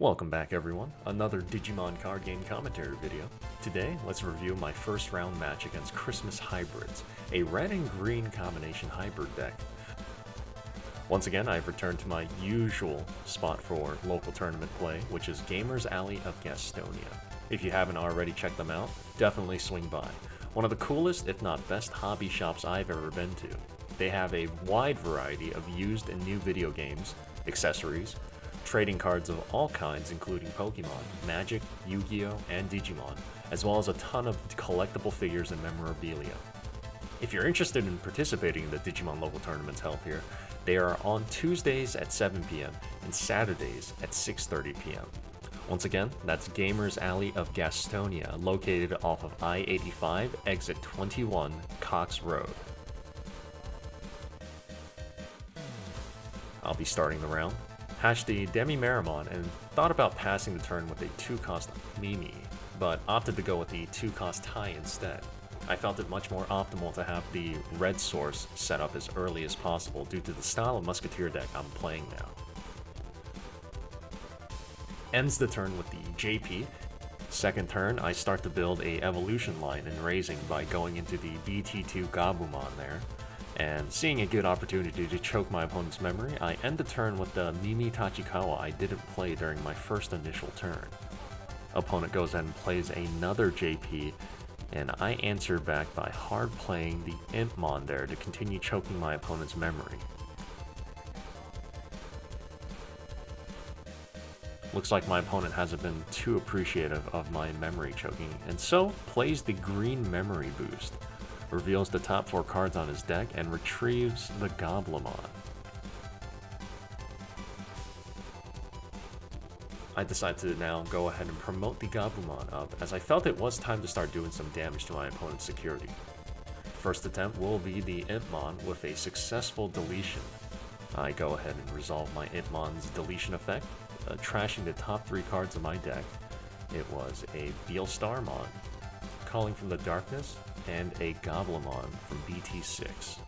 Welcome back everyone, another Digimon card game commentary video. Today, let's review my first round match against Christmas Hybrids, a red and green combination hybrid deck. Once again, I've returned to my usual spot for local tournament play, which is Gamers Alley of Gastonia. If you haven't already checked them out, definitely swing by. One of the coolest, if not best, hobby shops I've ever been to. They have a wide variety of used and new video games, accessories, trading cards of all kinds including Pokemon, Magic, Yu-Gi-Oh, and Digimon, as well as a ton of collectible figures and memorabilia. If you're interested in participating in the Digimon local tournaments held here, they are on Tuesdays at 7 p.m. and Saturdays at 6:30 p.m. Once again, that's Gamers Alley of Gastonia, located off of I-85, exit 21, Cox Road. I'll be starting the round. Hatched the Demi-Meramon and thought about passing the turn with a 2-cost Mimi, but opted to go with the 2-cost Tai instead. I felt it much more optimal to have the red source set up as early as possible due to the style of Musketeer deck I'm playing now. Ends the turn with the JP. Second turn, I start to build a evolution line in Raising by going into the BT2 Gabumon there. And seeing a good opportunity to choke my opponent's memory, I end the turn with the Mimi Tachikawa I didn't play during my first initial turn. Opponent goes ahead and plays another JP, and I answer back by hard playing the Impmon there to continue choking my opponent's memory. Looks like my opponent hasn't been too appreciative of my memory choking, and so plays the green memory boost. Reveals the top 4 cards on his deck, and retrieves the Goblimon. I decide to now go ahead and promote the Gabumon up, as I felt it was time to start doing some damage to my opponent's security. First attempt will be the Impmon with a successful deletion. I go ahead and resolve my Impmon's deletion effect, trashing the top 3 cards of my deck. It was a BeelStarmon, Calling from the Darkness, and a Goblimon from BT6.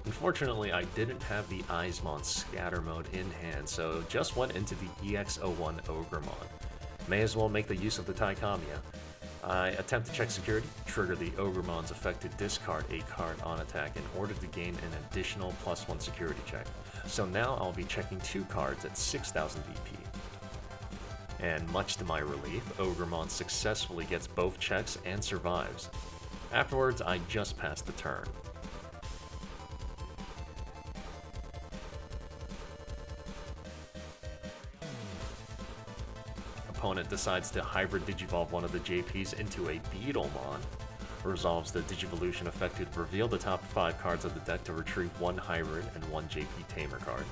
Unfortunately, I didn't have the Eismon Scatter Mode in hand, so just went into the EX01 Ogremon. May as well make the use of the Taikamiya. I attempt to check security, trigger the Ogremon's effect to discard a card on attack in order to gain an additional +1 security check. So now I'll be checking 2 cards at 6000 VP. And much to my relief, Ogremon successfully gets both checks and survives. Afterwards, I just passed the turn. Opponent decides to hybrid Digivolve one of the JPs into a Beetlemon. Resolves the Digivolution effect to reveal the top 5 cards of the deck to retrieve 1 hybrid and 1 JP Tamer card.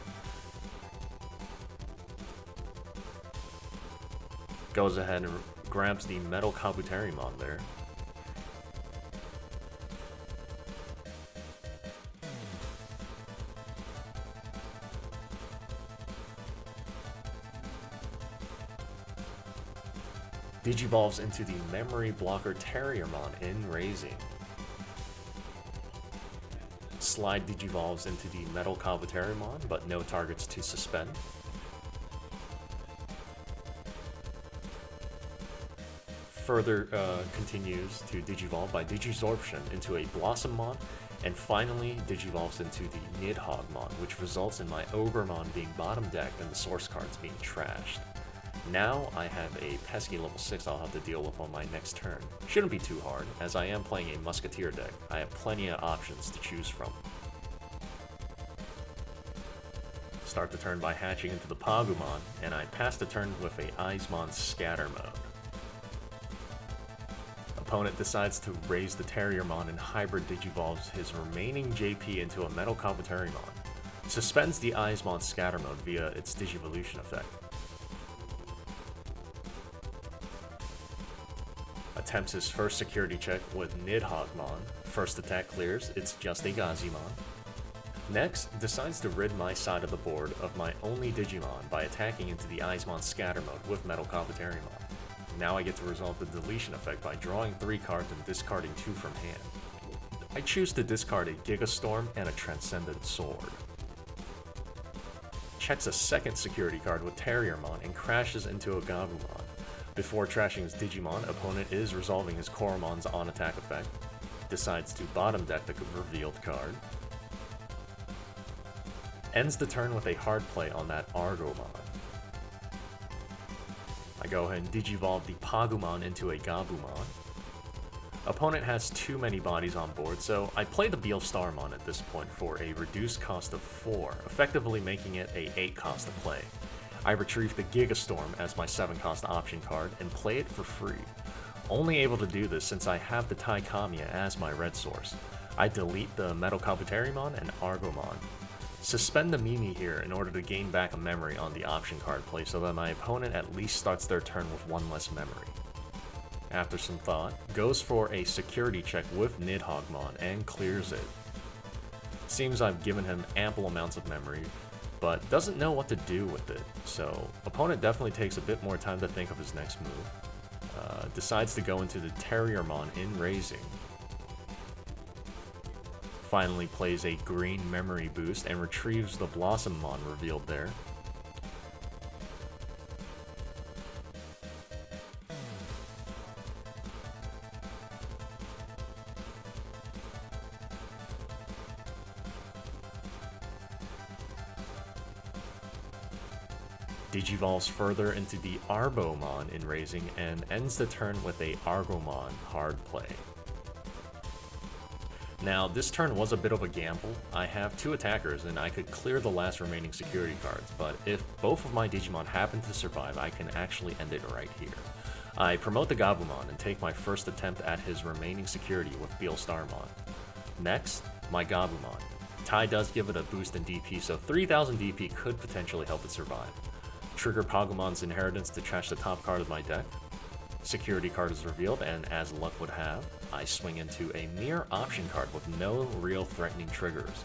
Goes ahead and grabs the Metal Kabuterimon there. Digivolves into the Memory Blocker Terriermon in Raising. Slide Digivolves into the Metal Kabuterimon, but no targets to suspend. Further continues to Digivolve by Digisorption into a Blossommon, and finally Digivolves into the Nidhoggmon, which results in my Ogremon being bottom decked and the source cards being trashed. Now I have a pesky level 6 I'll have to deal with on my next turn. Shouldn't be too hard, as I am playing a Musketeer deck. I have plenty of options to choose from. Start the turn by hatching into the Pagumon, and I pass the turn with a Eismon Scatter Mode. Opponent decides to raise the Terriermon and hybrid Digivolves his remaining JP into a Metal Kabuterimon. Suspends the Eismon Scatter Mode via its Digivolution effect. Attempts his first security check with Nidhoggmon. First attack clears, it's just a Gazimon. Next, decides to rid my side of the board of my only Digimon by attacking into the Eismon Scatter Mode with Metal Kabuterimon. Now I get to resolve the deletion effect by drawing 3 cards and discarding 2 from hand. I choose to discard a Gigastorm and a Transcendent Sword. checks a second security card with Terriermon and crashes into a Gabumon. Before trashing his Digimon, opponent is resolving his Coremon's on-attack effect, decides to bottom deck the revealed card, ends the turn with a hard play on that Ogremon. I go ahead and Digivolve the Pagumon into a Gabumon. Opponent has too many bodies on board, so I play the BeelStarmon at this point for a reduced cost of 4, effectively making it a 8 cost to play. I retrieve the Gigastorm as my 7 cost option card and play it for free. Only able to do this since I have the Taikamiya as my red source. I delete the Metal Kabuterimon and Argomon. Suspend the Mimi here in order to gain back a memory on the option card play so that my opponent at least starts their turn with 1 less memory. After some thought, goes for a security check with Nidhoggmon and clears it. Seems I've given him ample amounts of memory, but doesn't know what to do with it, so opponent definitely takes a bit more time to think of his next move. Decides to go into the Terriermon in Raising. Finally plays a green memory boost and retrieves the Blossommon revealed there. Digivolves further into the Arbomon in Raising and ends the turn with a Argomon hard play. Now, this turn was a bit of a gamble. I have 2 attackers and I could clear the last remaining security cards, but if both of my Digimon happen to survive, I can actually end it right here. I promote the Gabumon and take my first attempt at his remaining security with BeelStarmon. Next, my Gabumon. Tai does give it a boost in DP, so 3000 DP could potentially help it survive. Trigger Pagumon's Inheritance to trash the top card of my deck. Security card is revealed, and as luck would have, I swing into a mere option card with no real threatening triggers.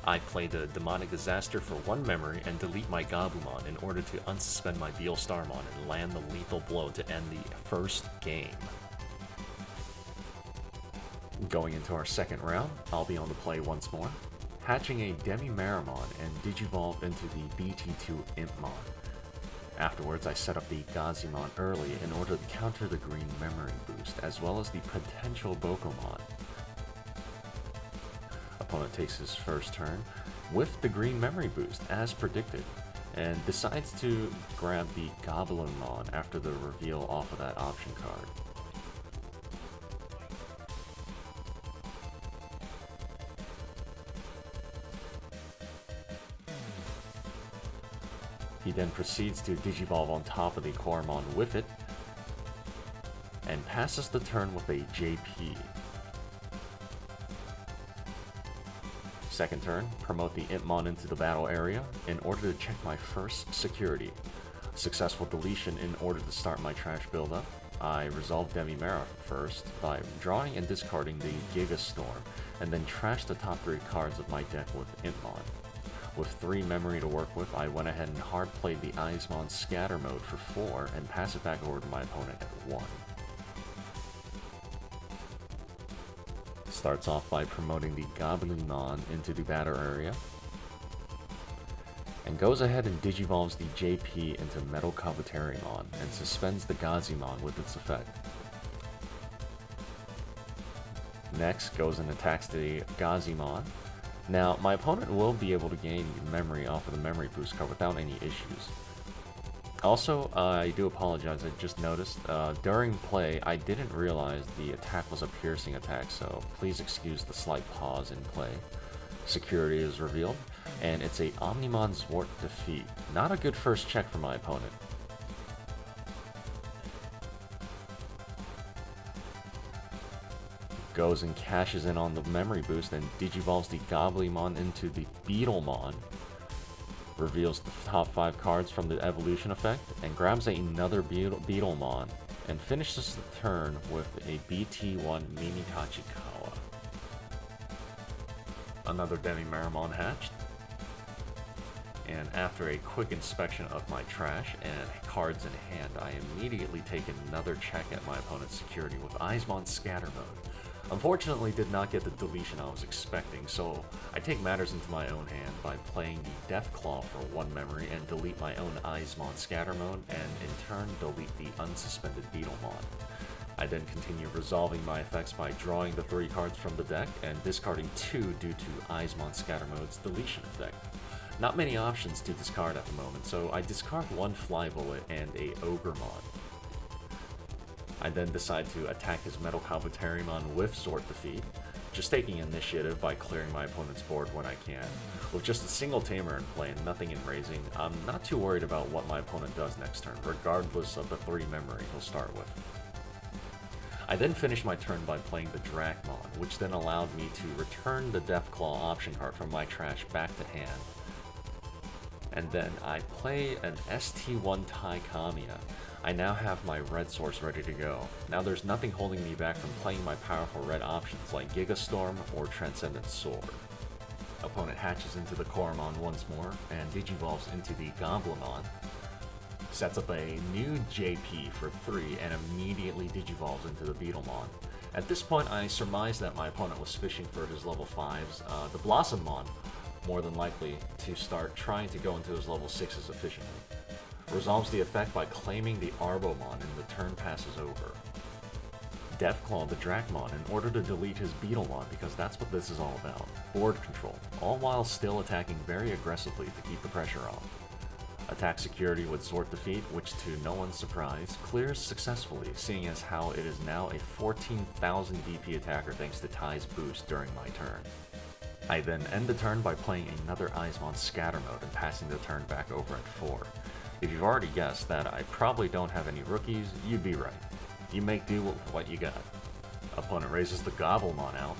I play the Demonic Disaster for 1 memory and delete my Gabumon in order to unsuspend my BeelStarmon and land the lethal blow to end the first game. Going into our second round, I'll be on the play once more, hatching a Demi-Marimon and Digivolve into the BT2 Impmon. Afterwards, I set up the Gazimon early in order to counter the green memory boost, as well as the potential Bokomon. Opponent takes his first turn with the green memory boost, as predicted, and decides to grab the Goblinmon after the reveal off of that option card. He then proceeds to Digivolve on top of the Coremon with it, and passes the turn with a JP. Second turn, promote the Impmon into the battle area in order to check my first security. Successful deletion in order to start my trash buildup. I resolve Demi-Mara first by drawing and discarding the Gigastorm, and then trash the top 3 cards of my deck with Impmon. With 3 memory to work with, I went ahead and hard played the Eismon Scatter Mode for 4 and pass it back over to my opponent at 1. Starts off by promoting the Goblinmon into the battle area, and goes ahead and Digivolves the JP into Metal Kabuterimon and suspends the Gazimon with its effect. Next, goes and attacks the Gazimon. Now, my opponent will be able to gain memory off of the memory boost card without any issues. Also, I do apologize, I just noticed, during play, I didn't realize the attack was a piercing attack, so please excuse the slight pause in play. Security is revealed, and it's a Omnimon Zwart defeat. Not a good first check for my opponent. Goes and cashes in on the memory boost and Digivolves the Goblimon into the Beetlemon. Reveals the top 5 cards from the evolution effect and grabs another Beetlemon and finishes the turn with a BT1 Mimi Tachikawa. Another Demi-Marimon hatched. And after a quick inspection of my trash and cards in hand, I immediately take another check at my opponent's security with Eismon Scatter Mode. Unfortunately, did not get the deletion I was expecting, so I take matters into my own hand by playing the Deathclaw for 1 memory and delete my own Eismon Scatter Mode, and in turn delete the unsuspended Beetlemon. I then continue resolving my effects by drawing the 3 cards from the deck and discarding 2 due to Eismon Scatter Mode's deletion effect. Not many options to discard at the moment, so I discard 1 Fly Bullet and a Ogremon. I then decide to attack his Metal Kabuterimon with Sword Defeat, just taking initiative by clearing my opponent's board when I can. With just a single Tamer in play and nothing in raising, I'm not too worried about what my opponent does next turn, regardless of the 3 memory he'll start with. I then finish my turn by playing the Dracmon, which then allowed me to return the Deathclaw option card from my trash back to hand. And then I play an ST1 Taikamiya. I now have my red source ready to go. Now there's nothing holding me back from playing my powerful red options like Giga Storm or Transcendent Sword. Opponent hatches into the Koromon once more and digivolves into the Goblimon. Sets up a new JP for 3 and immediately digivolves into the Beetlemon. At this point I surmised that my opponent was fishing for his level 5s, the Blossommon, more than likely to start trying to go into his level 6s efficiently. Resolves the effect by claiming the Arbomon and the turn passes over. Deathclaw the Dracmon in order to delete his Beetlemon because that's what this is all about, board control, all while still attacking very aggressively to keep the pressure off. Attack security with Sword Defeat, which to no one's surprise, clears successfully, seeing as how it is now a 14,000 DP attacker thanks to Ty's boost during my turn. I then end the turn by playing another Eismon Scatter Mode and passing the turn back over at 4. If you've already guessed that I probably don't have any rookies, you'd be right. You make do with what you got. Opponent raises the Gobblemon out,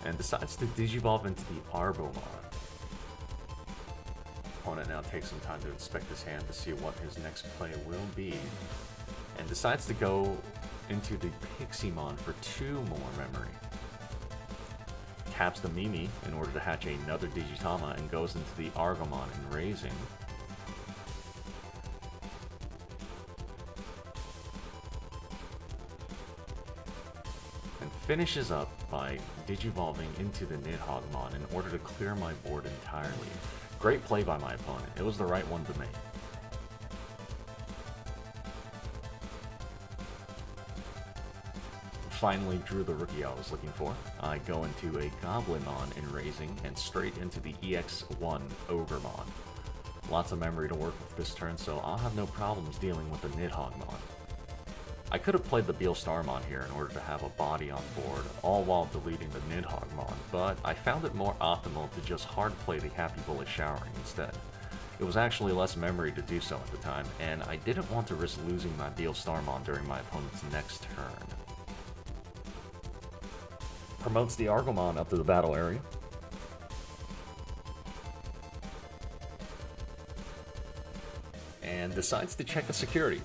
and decides to digivolve into the Arbomon. Opponent now takes some time to inspect his hand to see what his next play will be, and decides to go into the Piximon for 2 more memory. Taps the Mimi in order to hatch another Digitama and goes into the Argomon in raising. And finishes up by digivolving into the Nidhoggmon in order to clear my board entirely. Great play by my opponent. It was the right one to make. Finally drew the rookie I was looking for. I go into a Goblimon in raising and straight into the EX1 Ogremon. Lots of memory to work with this turn, so I'll have no problems dealing with the Nidhoggmon. I could have played the BeelStarmon here in order to have a body on board, all while deleting the Nidhoggmon, but I found it more optimal to just hard play the Happy Bullet Showering instead. It was actually less memory to do so at the time, and I didn't want to risk losing my BeelStarmon during my opponent's next turn. Promotes the Argomon up to the battle area. And decides to check the security,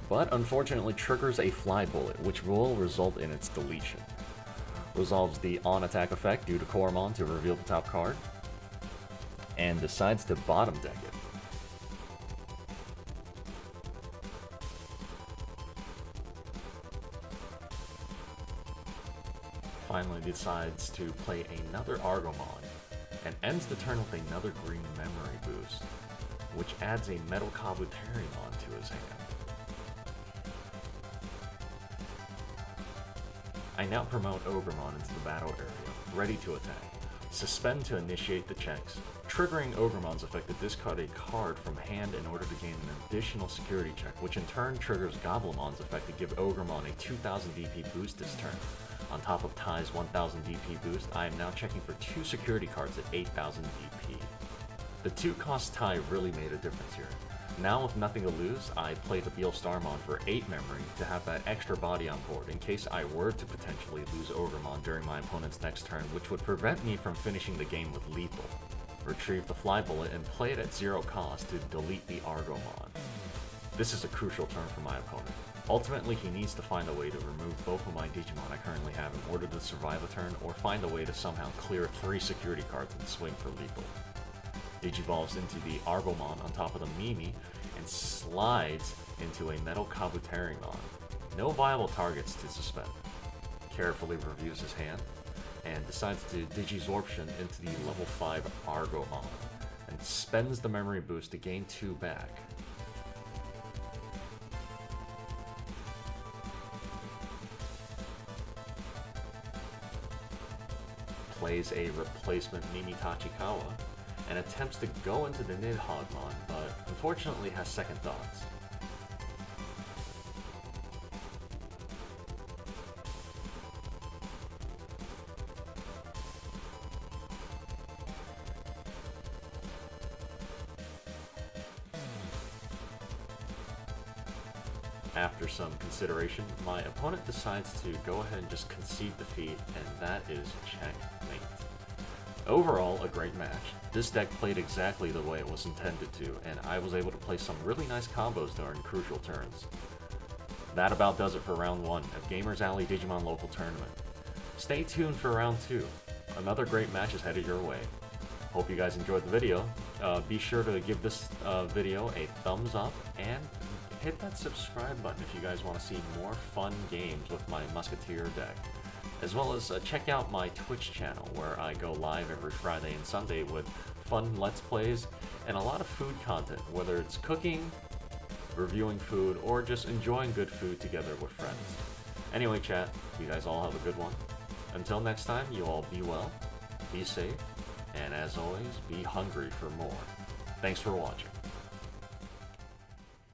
but unfortunately triggers a Fly Bullet, which will result in its deletion. Resolves the on-attack effect due to Koromon to reveal the top card, and decides to bottom deck it. Finally decides to play another Argomon, and ends the turn with another green memory boost, which adds a Metal Kabuterimon to his hand. I now promote Ogremon into the battle area, ready to attack. Suspend to initiate the checks, triggering Ogremon's effect to discard a card from hand in order to gain an additional security check, which in turn triggers Gobblemon's effect to give Ogremon a 2000 DP boost this turn. On top of Ty's 1000 DP boost, I am now checking for 2 security cards at 8000 DP. The 2 cost Ty really made a difference here. Now with nothing to lose, I play the BeelStarmon for 8 memory to have that extra body on board in case I were to potentially lose Ogremon during my opponent's next turn, which would prevent me from finishing the game with lethal. Retrieve the Fly Bullet and play it at 0 cost to delete the Argomon. This is a crucial turn for my opponent. Ultimately, he needs to find a way to remove both of my Digimon I currently have in order to survive a turn, or find a way to somehow clear 3 security cards and swing for lethal. Digivolves into the Arbomon on top of the Mimi, and slides into a Metal Kabuterimon. no viable targets to suspend. Carefully reviews his hand, and decides to Digizorption into the level 5 Ogremon, and spends the memory boost to gain 2 back. Plays a replacement Mimi Tachikawa, and attempts to go into the Nidhoggmon, but unfortunately has second thoughts. After some consideration, my opponent decides to go ahead and just concede defeat, and that is checkmate. Overall, a great match. This deck played exactly the way it was intended to, and I was able to play some really nice combos during crucial turns. That about does it for round 1 of Gamers Alley Digimon Local Tournament. Stay tuned for round 2. Another great match is headed your way. Hope you guys enjoyed the video. Be sure to give this video a thumbs up, and hit that subscribe button if you guys want to see more fun games with my Musketeer deck. As well as check out my Twitch channel, where I go live every Friday and Sunday with fun Let's Plays and a lot of food content, whether it's cooking, reviewing food, or just enjoying good food together with friends. Anyway, chat, you guys all have a good one. Until next time, you all be well, be safe, and as always, be hungry for more. Thanks for watching.